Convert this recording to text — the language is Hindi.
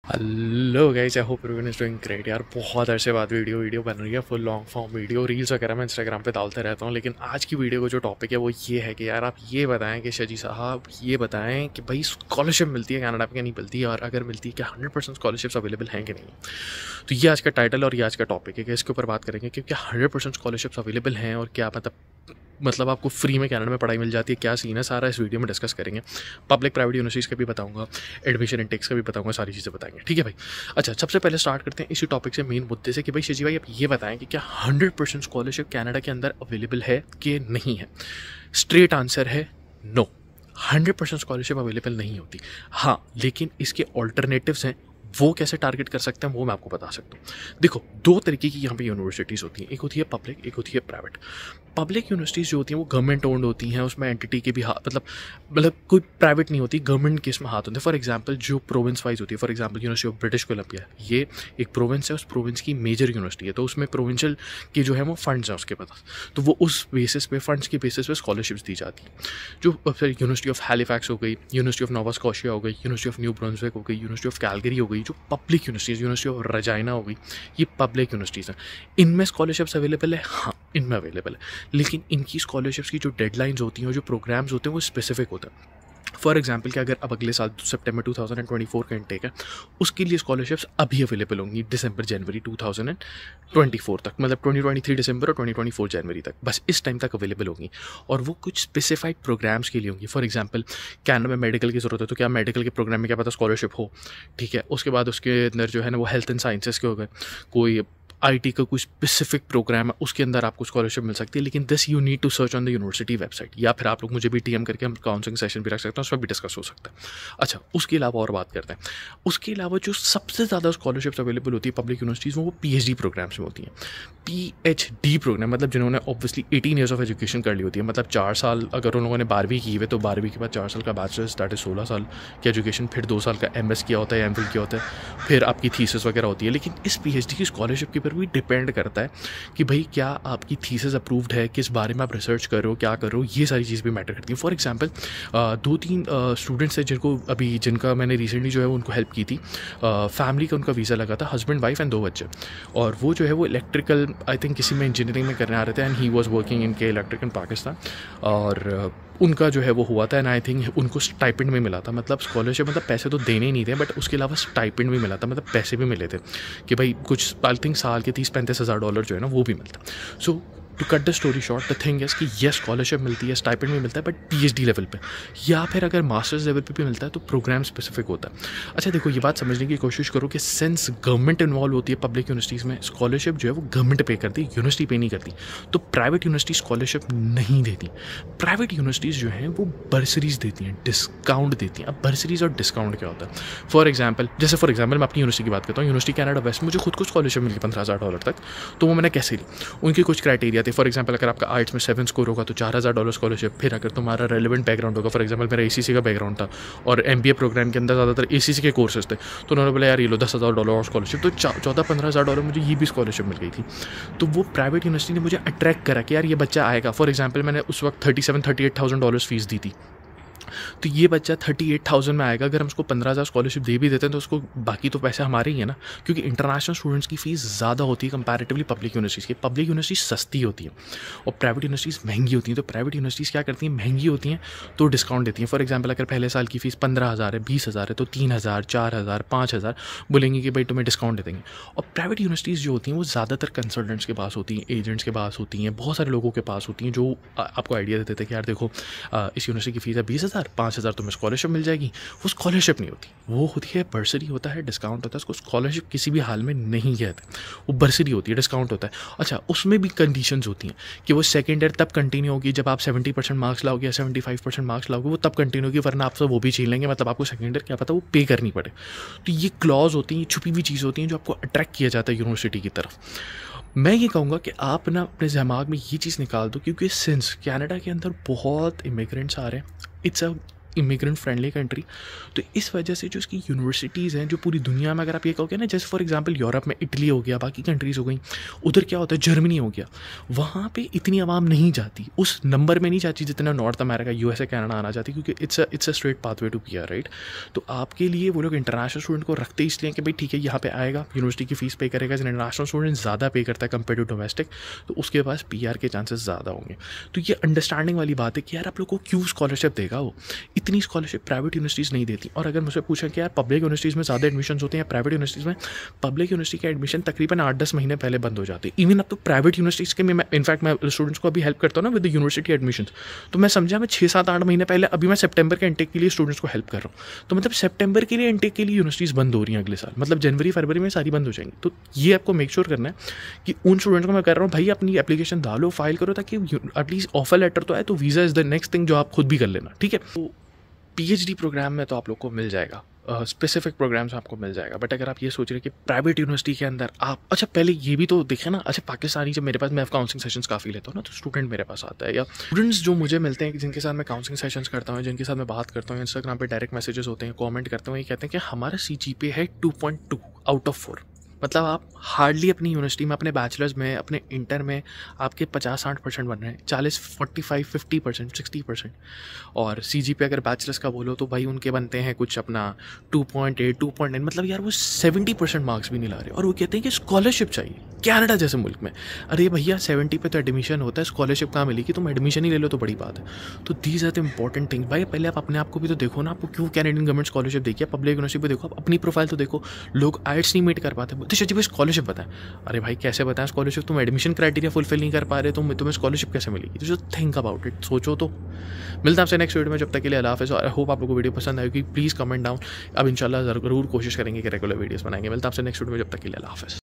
Hello guys, I hope everyone is doing great. यार बहुत अरसे बाद वीडियो बन रही है, full long form video reels वगैरह मैं इंस्टाग्राम पे डालते रहता हूँ। लेकिन आज की वीडियो का जो टॉपिक है वो ये है कि यार आप ये बताएं कि शजी साहब ये बताएं कि भाई स्कॉलरशिप मिलती है कनाडा में, नहीं मिलती है, और अगर मिलती है क्या 100% स्कॉलरशिप्स अवेलेबल हैं कि नहीं। तो ये आज का टाइटल और ये आज का टॉपिक है कि इसके ऊपर बात करेंगे कि क्या 100% स्कॉलरशिप्स अवेलेबल हैं और क्या मतलब आपको फ्री में कनाडा में पढ़ाई मिल जाती है, क्या सीन है, सारा इस वीडियो में डिस्कस करेंगे। पब्लिक प्राइवेट यूनिवर्सिटीज़ का भी बताऊंगा, एडमिशन इंटेक्स का भी बताऊंगा, सारी चीज़ें बताएंगे। ठीक है भाई। अच्छा, सबसे पहले स्टार्ट करते हैं इसी टॉपिक से, मेन मुद्दे से कि भाई शजी भाई आप ये बताएं कि क्या 100% स्कॉलरशिप कनाडा के अंदर अवेलेबल है कि नहीं है। स्ट्रेट आंसर है नो, 100% स्कॉलरशिप अवेलेबल नहीं होती। हाँ, लेकिन इसके ऑल्टरनेटिव्स हैं, वो कैसे टारगेट कर सकते हैं वो मैं आपको बता सकता हूँ। देखो, दो तरीके की यहाँ पे यूनिवर्सिटीज़ होती हैं, एक होती है पब्लिक, एक होती है प्राइवेट। पब्लिक यूनिवर्सिटीज़ जो होती हैं वो गवर्नमेंट ओन्ड होती हैं, उसमें एंटिटी के भी हाथ मतलब कोई प्राइवेट नहीं होती, गवर्नमेंट के इसमें हाथ होते हैं। फॉर एग्जांपल जो प्रोविंस वाइज होती है, for example university of British Columbia, ये एक प्रोविंस है, उस प्रोविंस की मेजर यूनिवर्सिटी है, तो उसमें प्रोविंशियल के जो है वो फंड्स हैं उसके पास, तो वो उस बेसिस पे फंड्स के बेसिस पे स्कॉलरशिप्स दी जाती हैं। जो फिर यूनिवर्सिटी ऑफ हैलिफैक्स हो गई, यूनिवर्सिटी ऑफ नोवा स्कॉशिया हो गई, यूनिवर्सिटी ऑफ न्यू ब्रुंसविक हो गई, यूनिवर्सिटी ऑफ कैलगरी हो गई, जो public universities, university of Regina हो गई, ये पब्लिक यूनिवर्सिटीज़ हैं। इनमें स्कॉलरशिप्स अवेलेबल है, हाँ इनमें अवेलेबल है, लेकिन इनकी स्कॉलरशिप्स की जो डेडलाइंस होती हैं और जो प्रोग्राम्स होते हैं वो स्पेसिफिक होते हैं। फॉर एग्जाम्पल कि अगर अब अगले साल सितंबर 2024 का इंटेक है, उसके लिए स्कॉलरशिप्स अभी अवेलेबल होंगी दिसंबर जनवरी 2024 तक, मतलब 2023 दिसंबर और 2024 जनवरी तक, बस इस टाइम तक अवेलेबल होंगी। और वो कुछ स्पेसिफाइड प्रोग्राम्स के लिए होंगी। फॉर एग्जाम्पल कैनेडा में मेडिकल की ज़रूरत है, तो क्या मेडिकल के प्रोग्राम में क्या पता स्कॉलरशिप हो, ठीक है। उसके बाद उसके अंदर जो है ना वो हेल्थ एंड साइंसेस के हो गए, कोई आईटी का कोई स्पेसिफिक प्रोग्राम है, उसके अंदर आपको स्कॉलरशिप मिल सकती है। लेकिन this you need to search on the university website, या फिर आप लोग मुझे भी टीएम करके हम काउंसलिंग सेशन भी रख सकते हैं, उसमें भी डिस्कस हो सकता है। अच्छा, उसके अलावा और बात करते हैं, उसके अलावा जो सबसे ज़्यादा स्कॉलरशिप्स अवेलेबल होती है पब्लिक यूनिवर्सिटीज़ में, वो पीएचडी प्रोग्राम्स में होती हैं। पीएचडी प्रोग्राम मतलब जिन्होंने ऑब्वियसली 18 ईयर्स ऑफ एजुकेशन कर ली होती है, मतलब 4 साल अगर उन लोगों ने 12वीं की हुई तो 12वीं के बाद 4 साल का बैचलर्स, दैट इज 16 साल की एजुकेशन, फिर 2 साल का एमएस किया होता है, एमफिल किया होता है, फिर आपकी थीसिस वगैरह होती है। लेकिन इस पीएचडी की स्कॉलरशिप के ऊपर भी डिपेंड करता है कि भाई क्या आपकी थीसिस अप्रूव्ड है, किस बारे में आप रिसर्च कर रहे हो, क्या कर रहे हो, ये सारी चीज़ भी मैटर करती है। फॉर एग्जाम्पल 2-3 स्टूडेंट्स हैं जिनका मैंने रिसेंटली जो है उनको हेल्प की थी। फैमिली का उनका वीज़ा लगा था, हस्बैंड वाइफ एंड 2 बच्चे, और वो जो है वो इलेक्ट्रिकल आई थिंक किसी में इंजीनियरिंग में करने आ रहे थे, and he was working in के इलेक्ट्रिक इन पाकिस्तान। और उनका जो है वो हुआ था, एंड आई थिंक उनको स्टाइपेंड में मिला था, मतलब स्कॉलरशिप मतलब पैसे तो देने ही नहीं थे, बट उसके अलावा स्टाइपेंड भी मिला था, मतलब पैसे भी मिले थे कि भाई कुछ आई थिंक साल के $30-35,000 जो है ना वो भी मिलता। So to cut the story short, the thing is कि ये स्कॉलरशिप मिलती है, स्टाइपेंड भी मिलता है, बट पीएचडी लेवल पे, या फिर अगर मास्टर्स लेवल पे भी मिलता है तो प्रोग्राम स्पेसिफिक होता है। अच्छा देखो, ये बात समझने की कोशिश करो कि सिंस गवर्नमेंट इन्वॉल्व होती है पब्लिक यूनिवर्सिटीज़ में, स्कॉलरशिप जो है वो गवर्नमेंट पे करती है, यूनिवर्सिटी पे नहीं करती। तो प्राइवेट यूनिवर्सिटी स्कॉलरशिप नहीं देती। प्राइवेट यूनिवर्सिटीज़ जो हैं वो बर्सरीज देती हैं, डिस्काउंट देती हैं। अब बर्सरीज और डिस्काउंट क्या होता है? फॉर एग्जाम्पल मैं अपनी यूनिवर्सिटी की बात करता हूँ, यूनिवर्सिटी कनाडा वेस्ट, मुझे खुद को स्कॉलरशिप मिली $15,000 तक। तो वो मैंने कैसे ली? उनके कुछ क्राइटेरिया थे। फॉर एग्जाम्पल अगर आपका आर्ट्स में 7 स्कोर होगा तो $4,000 स्कॉलरशिप। फिर अगर तुम्हारा रेलिवेंट बैकग्राउंड होगा, फॉर एग्जाम्पल मेरा एसीसी का बैकग्राउंड था और एमबीए प्रोग्राम के अंदर ज़्यादातर एसीसी के कोर्सेज थे, तो उन्होंने बोला यार ये लो $10,000 और स्कॉलरशिप, तो 14-15,000 मुझे ये भी स्कॉलरशिप मिल गई थी। तो वो प्राइवेट यूनिवर्सिटी ने मुझे अट्रैक्ट करा कि यार ये बच्चा आएगा। फॉर एग्जाम्पल मैंने उस वक्त $37,000-38,000 फीस दी थी, तो ये बच्चा 38,000 में आएगा। अगर हम उसको 15,000 स्कॉलरशिप दे भी देते हैं तो उसको बाकी तो पैसे हमारे ही है ना, क्योंकि इंटरनेशनल स्टूडेंट्स की फ़ीस ज़्यादा होती है कंपैरेटिवली पब्लिक यूनिवर्सिटीज़ की। पब्लिक यूनिवर्सिटीज़ सस्ती होती हैं और प्राइवेट यूनिवर्सिटीज़ महंगी होती हैं। तो प्राइवेट यूनिवर्सिटीज़ क्या करती हैं, महंगी होती हैं तो डिस्काउंट देती हैं। फॉर एग्जाम्पल अगर पहले साल की फ़ीस 15,000 है, 20,000 है, तो 3,000, 4,000, 5,000 बोलेंगे कि भाई तुम्हें डिस्काउंट दे देंगे। और प्राइवेट यूनिवर्सिटीज़ जो होती हैं वो ज़्यादातर कंसल्टेंट्स के पास होती हैं, एजेंट्स के पास होती हैं, बहुत सारे लोगों के पास होती हैं जो आपको आइडिया देते थे कि यार देखो इस यूनिवर्सिटी की फ़ीस है 20,000, 5,000 तुम्हें स्कॉलरशिप मिल जाएगी। वो स्कॉलरशिप नहीं होती, वो होती है बर्सरी होता है, डिस्काउंट होता है। उसको स्कॉलरशिप किसी भी हाल में नहीं कहते, वो बर्सरी होती है, डिस्काउंट होता है। अच्छा, उसमें भी कंडीशंस होती हैं कि वो सेकेंड ईयर तब कंटिन्यू होगी जब आप 70% मार्क्स लाओगे या 75% मार्क्स लाओगे, वो तब कंटिन्यू होगी, वरना आपसे वो भी छीन लेंगे, मतलब आपको सेकेंड ईयर क्या पता वो पे करनी पड़े। तो ये क्लॉज होती हैं, ये छुपी हुई चीज़ होती हैं जो आपको अट्रैक्ट किया जाता है यूनिवर्सिटी की तरफ। मैं ये कहूँगा कि आप ना अपने दिमाग में ये चीज़ निकाल दो, क्योंकि सिंस कनाडा के अंदर बहुत इमिग्रेंट्स आ रहे हैं, it's a immigrant friendly country. तो इस वजह से जो इसकी यूनिवर्सिटीज़ हैं जो पूरी दुनिया में, अगर आप ये कहोगे ना, जैसे फॉर एग्जांपल यूरोप में इटली हो गया, बाकी कंट्रीज़ हो गई, उधर क्या होता है, जर्मनी हो गया, वहाँ पे इतनी आवाम नहीं जाती, उस नंबर में नहीं जाती जितना नॉर्थ अमेरिका, यूएसए, कनाडा आना चाहती, क्योंकि it's a straight pathway to PR, right. तो आपके लिए वो लोग इंटरनेशनल स्टूडेंट को रखते इसलिए कि भाई ठीक है यहाँ पे आएगा, यूनिवर्सिटी की फीस पे करेगा, इंटरनेशनल स्टूडेंट ज़्यादा पे करता है कंपेयर टू डोमेस्टिक, तो उसके पास पीआर के चांसेस ज़्यादा होंगे। तो ये अंडरस्टैंडिंग वाली बात है कि यार आप लोग को क्यों स्कॉलरशिप देगा वो, इतनी स्कॉलरशिप प्राइवेट यूनिवर्सिटीज़ नहीं देती। और अगर मुझसे पूछें कि यार पब्लिक यूनिवर्सिटीज़ में ज़्यादा एडमिशन होते हैं, प्राइवेट यूनिवर्सिटीज़ में, पब्लिक यूनिवर्सिटी के एडमिशन तकरीबन 8-10 महीने पहले बंद हो जाते हैं। इवन अब तो प्राइवेट यूनिवर्सिटीज़ के में इनफैक्ट मैं स्टूडेंट्स को अभी हेल्प करता हूँ ना विद द यूनिवर्सिटी एडमिशन, तो मैं समझा मैं 6-7-8 महीने पहले, अभी मैं सितंबर के इंटेक के लिए स्टूडेंट्स को हेल्प कर रहा हूँ, तो मतलब सितंबर के लिए इंटेक के लिए यूनिवर्सिटीज़ बंद हो रही हैं अगले साल, मतलब जनवरी फरवरी में सारी बंद हो जाएंगी। तो ये आपको मेक श्योर करना है कि उन स्टूडेंट्स को मैं कर रहा हूँ भाई अपनी एप्लीकेशन डालो, फाइल करो, ताकि एटलीस्ट ऑफर लेटर तो आए, तो visa is the next thing जो आप खुद भी कर लेना, ठीक है। तो पीएचडी प्रोग्राम में तो आप लोग को मिल जाएगा, स्पेसिफिक प्रोग्राम्स आपको मिल जाएगा, बट अगर आप ये सोच रहे कि प्राइवेट यूनिवर्सिटी के अंदर आप, अच्छा पहले ये भी तो देखें ना, अच्छा पाकिस्तानी, जब मेरे पास, मैं काउंसलिंग सेशंस काफ़ी लेता हूँ ना, तो स्टूडेंट मेरे पास आता है, या स्टूडेंट्स जो मुझे मिलते हैं जिनके साथ मैं काउंसलिंग सेशंस करता हूँ, जिनके साथ मैं बात करता हूँ, इंस्टाग्राम पे डायरेक्ट मैसेजेस होते हैं, कमेंट करते हैं, ये कहते हैं कि हमारा CGPA है 2.2 आउट ऑफ 4। मतलब आप हार्डली अपनी यूनिवर्सिटी में, अपने बैचलर्स में, अपने इंटर में आपके 50-60% बन रहे हैं, 40-45-50%, 60%। और CGPA अगर बैचलर्स का बोलो तो भाई उनके बनते हैं कुछ अपना 2.8, 2.9, मतलब यार वो 70% मार्क्स भी नहीं ला रहे, और वो कहते हैं कि स्कॉलरशिप चाहिए कनाडा जैसे मुल्क में। अरे भैया 70 पे तो एडमिशन होता है, स्कॉलरशिप कहाँ मिलेगी, तुम एडमिशन ही ले लो तो बड़ी बात है। तो these are the important thing. भाई पहले आप अपने आप को भी तो देखो ना, आपको क्यों कैनेडियन गवर्नमेंट स्कॉलरशिप देखिए, पब्लिक यूनिवर्सिटी पे देखो, आप अपनी प्रोफाइल तो देखो। लोग आइट्स नहीं मीट कर पाते, बोलते शजी भाई स्कॉलरशिप बताएं। अरे भाई कैसे बताएं स्कॉलरशिप, तुम एडमिशन क्राइटेरिया फुलफिल नहीं कर पा रहे, तुम्हें स्कॉलरशिप कैसे मिलेगी। तो जो थिंक अबाउट इट, सोचो तो। मिलता है आपसे नेक्स्ट वीडियो में, जब तक के लिए अल्लाह हाफ़िज़। आई होप आप लोगों को वीडियो पसंद आएगी, प्लीज़ कमेंट डाउन। अब इंशाल्लाह ज़रूर कोशिश करेंगे कि रेगुलर वीडियोस बनाएंगे। मिलता है आपसे नेक्स्ट वीडियो में, जब तक के लिए अल्लाह हाफ़िज़।